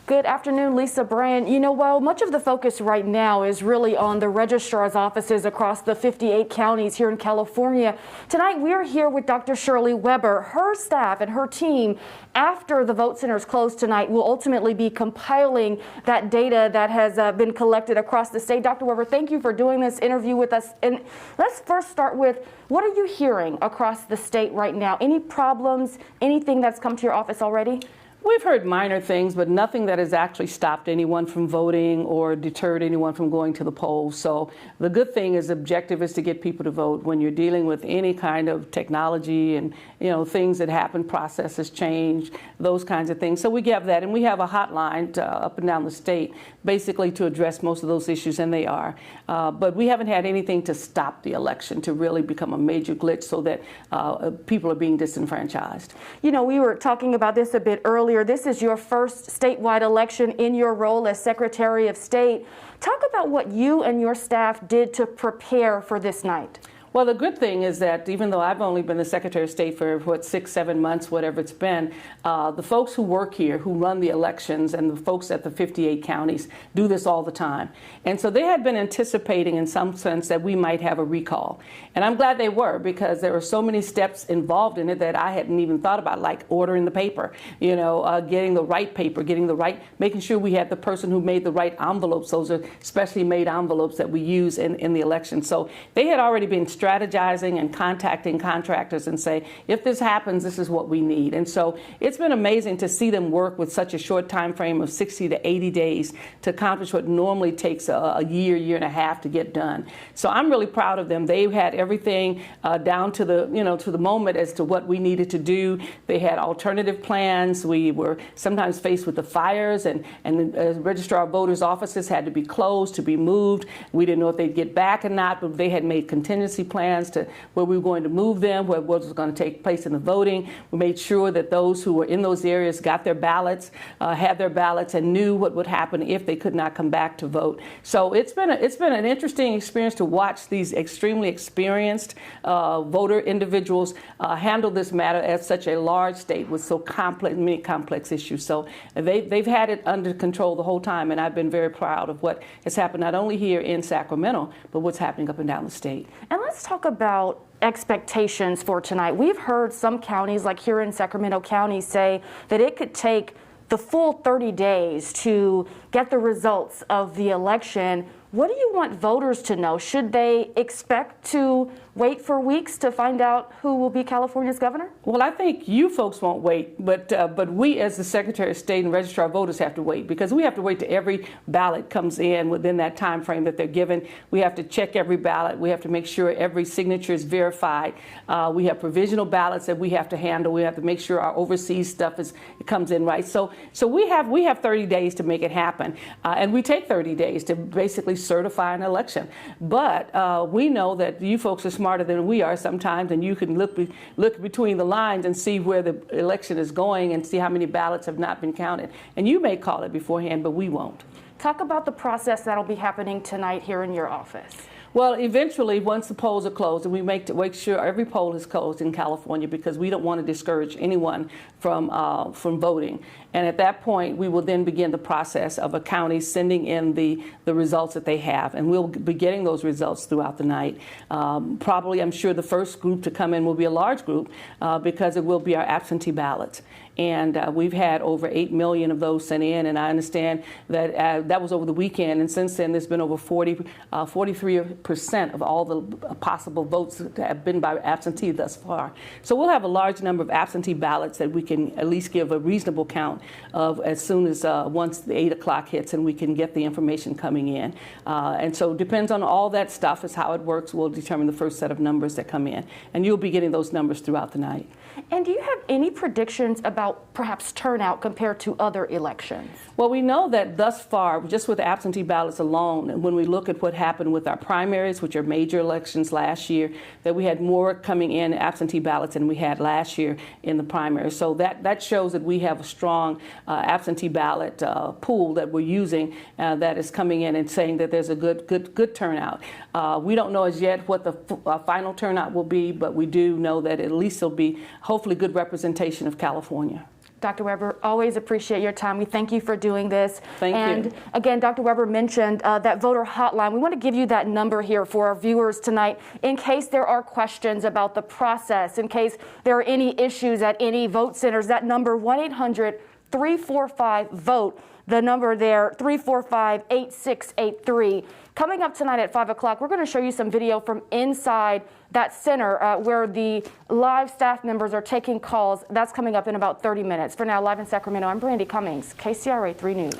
Good afternoon, Lisa Brand. You know, while much of the focus right now is really on the registrar's offices across the 58 counties here in California, tonight we're here with Dr. Shirley Weber. Her staff and her team, after the vote centers close tonight, will ultimately be compiling that data that has been collected across the state. Dr. Weber, thank you for doing this interview with us. And let's first start with, what are you hearing across the state right now? Any problems, anything that's come to your office already? We've heard minor things, but nothing that has actually stopped anyone from voting or deterred anyone from going to the polls. So the good thing is, the objective is to get people to vote. When you're dealing with any kind of technology and things that happen, processes change, those kinds of things. So we have that, and we have a hotline up and down the state, basically to address most of those issues, and they are. But we haven't had anything to stop the election to really become a major glitch so that people are being disenfranchised. You know, we were talking about this a bit earlier. This is your first statewide election in your role as Secretary of State. Talk about what you and your staff did to prepare for this night. Well, the good thing is that even though I've only been the Secretary of State for, 6, 7 months, whatever it's been, the folks who work here, who run the elections, and the folks at the 58 counties do this all the time. And so they had been anticipating in some sense that we might have a recall. And I'm glad they were, because there were so many steps involved in it that I hadn't even thought about, like ordering the paper, getting the right paper, making sure we had the person who made the right envelopes. Those are specially made envelopes that we use in the election. So they had already been strategizing and contacting contractors and say, if this happens, this is what we need. And so it's been amazing to see them work with such a short time frame of 60 to 80 days to accomplish what normally takes a year and a half to get done. So I'm really proud of them. They've had everything down to the moment as to what we needed to do. They had alternative plans. We were sometimes faced with the fires, and the registrar of voters' offices had to be closed, to be moved. We didn't know if they'd get back or not, but they had made contingency plans to where we were going to move them, what was going to take place in the voting. We made sure that those who were in those areas got their ballots, had their ballots, and knew what would happen if they could not come back to vote. So it's been an interesting experience to watch these extremely experienced voter individuals handle this matter at such a large state with so many complex issues. So they've had it under control the whole time, and I've been very proud of what has happened not only here in Sacramento, but what's happening up and down the state. And let's talk about expectations for tonight. We've heard some counties, like here in Sacramento County, say that it could take the full 30 days to get the results of the election. What do you want voters to know? Should they expect to wait for weeks to find out who will be California's governor? Well, I think you folks won't wait, but we as the Secretary of State and Registrar of Voters have to wait, because we have to wait till every ballot comes in within that time frame that they're given. We have to check every ballot. We have to make sure every signature is verified. We have provisional ballots that we have to handle. We have to make sure our overseas stuff comes in right. So we have 30 days to make it happen, and we take 30 days to basically certify an election. But we know that you folks are smarter than we are sometimes, and you can look between the lines and see where the election is going and see how many ballots have not been counted. And you may call it beforehand, but we won't. Talk about the process that'll be happening tonight here in your office. Well, eventually, once the polls are closed, and we make sure every poll is closed in California, because we don't want to discourage anyone from voting. And at that point, we will then begin the process of a county sending in the results that they have, and we'll be getting those results throughout the night. Probably, I'm sure the first group to come in will be a large group, because it will be our absentee ballots. And we've had over 8 million of those sent in, and I understand that that was over the weekend, and since then there's been over 43% of all the possible votes that have been by absentee thus far. So we'll have a large number of absentee ballots that we can at least give a reasonable count of as soon as once the 8 o'clock hits and we can get the information coming in. And so it depends on all that stuff is how it works. We'll determine the first set of numbers that come in, and you'll be getting those numbers throughout the night. And do you have any predictions about perhaps turnout compared to other elections? Well, we know that thus far, just with absentee ballots alone, and when we look at what happened with our primaries, which are major elections last year, that we had more coming in absentee ballots than we had last year in the primaries. So that shows that we have a strong absentee ballot pool that we're using that is coming in and saying that there's a good turnout. We don't know as yet what the final turnout will be, but we do know that at least there'll be hopefully good representation of California. Dr. Weber, always appreciate your time. We thank you for doing this. Thank you. And again, Dr. Weber mentioned that voter hotline. We want to give you that number here for our viewers tonight in case there are questions about the process, in case there are any issues at any vote centers. That number, 1-800-345-VOTE. The number there, 345-8683. Coming up tonight at 5 o'clock, we're going to show you some video from inside that center where the live staff members are taking calls. That's coming up in about 30 minutes. For now, live in Sacramento, I'm Brandy Cummings, KCRA 3 News.